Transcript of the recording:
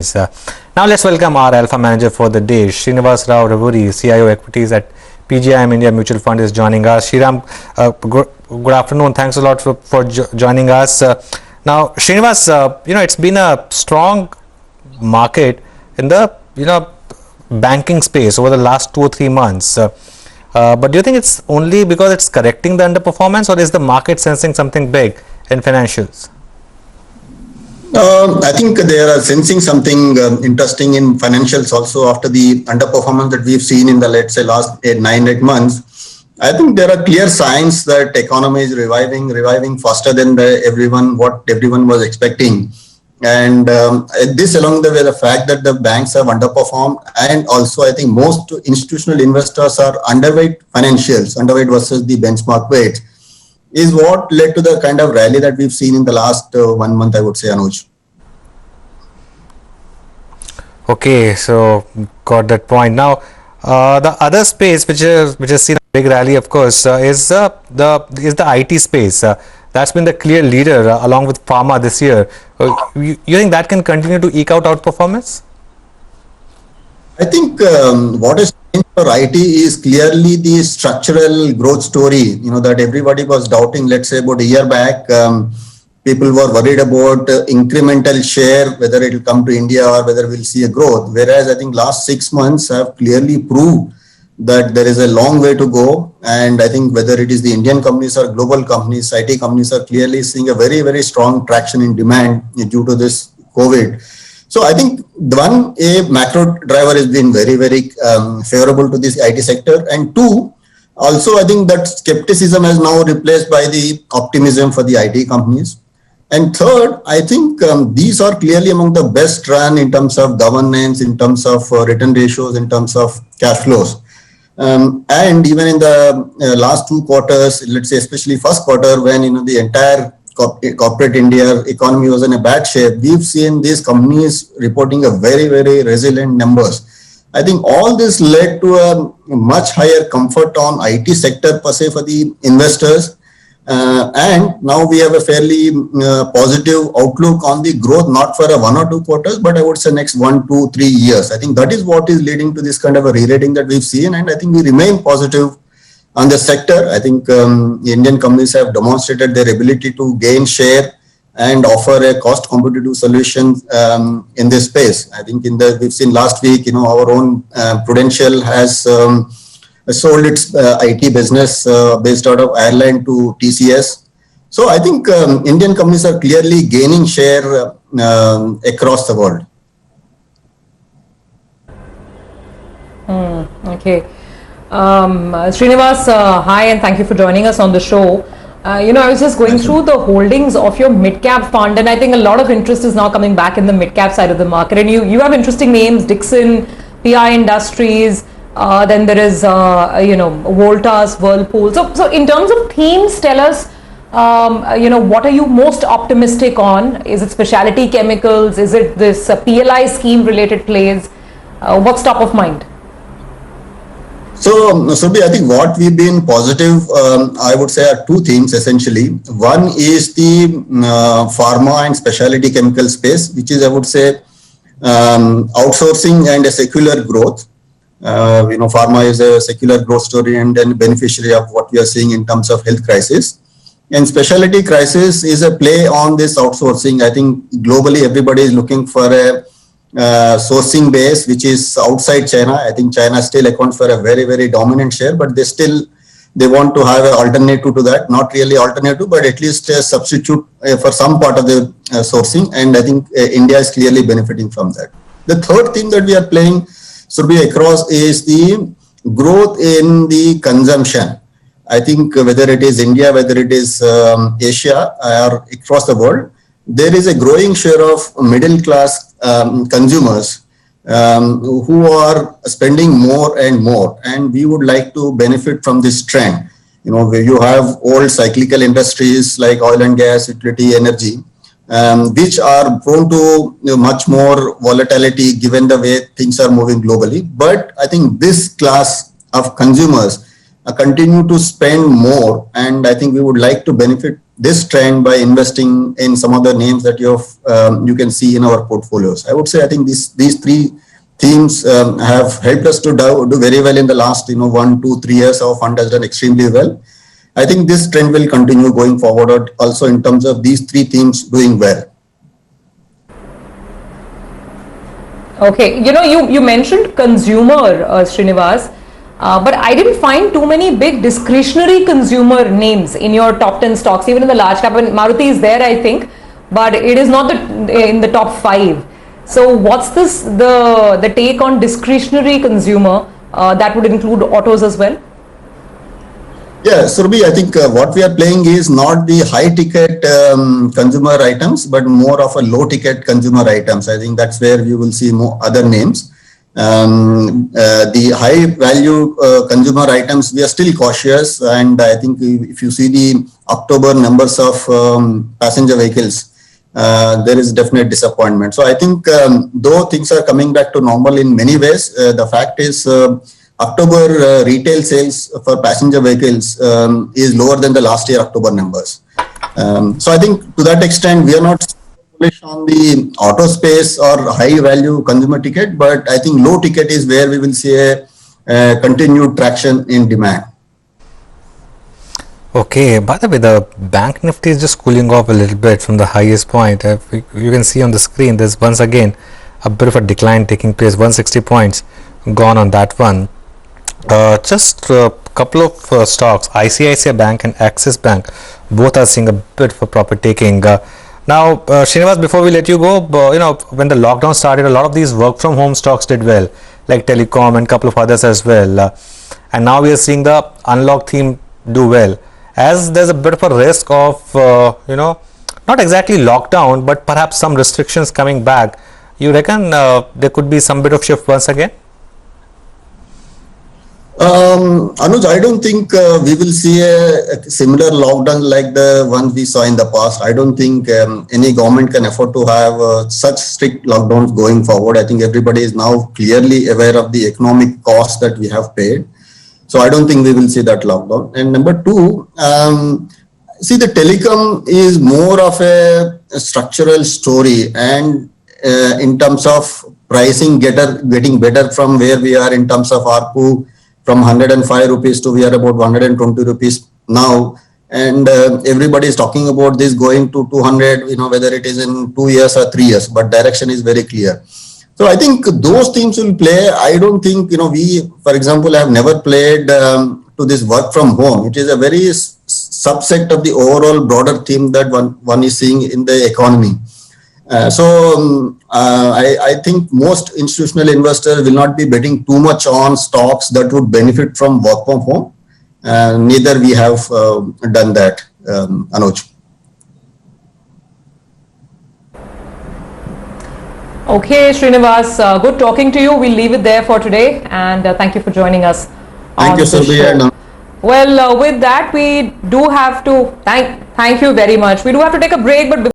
Uh, Now let's welcome our Alpha Manager for the day, Srinivas Rao Ravuri, CIO Equities at PGIM India Mutual Fund is joining us. Shriram, good afternoon. Thanks a lot for joining us. Now, Srinivas, it's been a strong market in the, banking space over the last 2 or 3 months. But do you think it's only because it's correcting the underperformance, or is the market sensing something big in financials? I think they are sensing something interesting in financials also after the underperformance that we've seen in the, let's say, last 8 months. I think there are clear signs that economy is reviving faster than what everyone was expecting. And this along the way, the fact that the banks have underperformed, and also I think most institutional investors are underweight versus the benchmark weight, is what led to the kind of rally that we've seen in the last 1 month, I would say, Anuj. Okay, so got that point. Now, the other space which has seen a big rally, of course, is the IT space. That's been the clear leader along with pharma this year. You think that can continue to eke out outperformance? I think what is changed for IT is clearly the structural growth story, that everybody was doubting, let's say about a year back. People were worried about incremental share, whether it will come to India or whether we'll see a growth. Whereas I think last 6 months have clearly proved that there is a long way to go. And I think whether it is the Indian companies or global companies, IT companies are clearly seeing a very, very strong traction in demand due to this COVID. So I think a macro driver has been very, very favorable to this IT sector. And two, also I think that skepticism has now replaced by the optimism for the IT companies. And third, I think these are clearly among the best run in terms of governance, in terms of return ratios, in terms of cash flows. And even in the last 2 quarters, let's say especially first quarter, when the entire corporate India economy was in a bad shape, we've seen these companies reporting a very, very resilient numbers. I think all this led to a much higher comfort on IT sector per se for the investors. And now we have a fairly positive outlook on the growth, not for 1 or 2 quarters, but I would say next 1, 2, 3 years. I think that is what is leading to this kind of a re-rating that we've seen. And I think we remain positive on the sector. I think Indian companies have demonstrated their ability to gain share and offer a cost competitive solution in this space. I think we've seen last week, our own Prudential has sold its IT business based out of Ireland to TCS. So I think Indian companies are clearly gaining share across the world. Okay. Srinivas, hi, and thank you for joining us on the show. I was just going through the holdings of your mid-cap fund, and I think a lot of interest is now coming back in the mid-cap side of the market. And you have interesting names: Dixon, PI Industries. Then there is, Voltas, Whirlpool. So in terms of themes, tell us, what are you most optimistic on? Is it specialty chemicals? Is it this PLI scheme related plays? What's top of mind? So, Subhi, I think what we've been positive, I would say, are 2 themes essentially. One is the pharma and specialty chemical space, which is, I would say, outsourcing and a secular growth. Pharma is a secular growth story and then beneficiary of what we are seeing in terms of health crisis. And specialty crisis is a play on this outsourcing. I think globally everybody is looking for a sourcing base which is outside China. I think China still accounts for a very, very dominant share, but they want to have an alternative to that. Not really alternative, but at least a substitute for some part of the sourcing. And I think India is clearly benefiting from that. The third thing that we are playing should be across is the growth in the consumption. I think whether it is India, whether it is Asia or across the world, there is a growing share of middle class consumers who are spending more and more. And we would like to benefit from this trend. Where you have old cyclical industries like oil and gas, utility, energy, which are prone to much more volatility given the way things are moving globally. But I think this class of consumers continue to spend more, and I think we would like to benefit this trend by investing in some of the names that you can see in our portfolios. I would say I think these three themes have helped us to do very well in the last 1, 2, 3 years. Our fund has done extremely well. I think this trend will continue going forward also in terms of these three themes doing well. Okay, you mentioned consumer, Srinivas, but I didn't find too many big discretionary consumer names in your top 10 stocks, even in the large cap. And Maruti is there, I think, but it is not in the top 5. So what's the take on discretionary consumer that would include autos as well? Yeah, Surbhi, I think what we are playing is not the high ticket consumer items, but more of a low ticket consumer items. I think that's where you will see more other names. The high value consumer items, we are still cautious. And I think if you see the October numbers of passenger vehicles, there is definite disappointment. So I think though things are coming back to normal in many ways, the fact is October retail sales for passenger vehicles is lower than the last year October numbers. So I think to that extent, we are not bullish on the auto space or high value consumer ticket, but I think low ticket is where we will see a continued traction in demand. Okay, by the way, the bank nifty is just cooling off a little bit from the highest point. You can see on the screen, there's once again a bit of a decline taking place, 160 points gone on that one. Just a couple of stocks, ICICI Bank and Axis Bank, both are seeing a bit of a profit taking. Now, Srinivas, before we let you go, when the lockdown started, a lot of these work from home stocks did well, like Telecom and a couple of others as well. And now we are seeing the unlock theme do well. As there's a bit of a risk of, not exactly lockdown, but perhaps some restrictions coming back, you reckon there could be some bit of shift once again? Anuj, I don't think we will see a similar lockdown like the one we saw in the past. I don't think any government can afford to have such strict lockdowns going forward. I think everybody is now clearly aware of the economic cost that we have paid. So I don't think we will see that lockdown. And number two, see, the telecom is more of a structural story, and in terms of pricing getting better from where we are in terms of ARPU, from 105 rupees to we are about 120 rupees now, and everybody is talking about this going to 200, whether it is in 2 years or 3 years, but direction is very clear. So I think those themes will play. I don't think, we, for example, have never played to this work from home. It is a very subset of the overall broader theme that one is seeing in the economy. I think most institutional investors will not be betting too much on stocks that would benefit from work from home. Neither we have done that, Anuj. Okay, Srinivas, good talking to you. We'll leave it there for today, and thank you for joining us. Thank you, Surbhi. Well, with that, we do have to thank you very much. We do have to take a break, but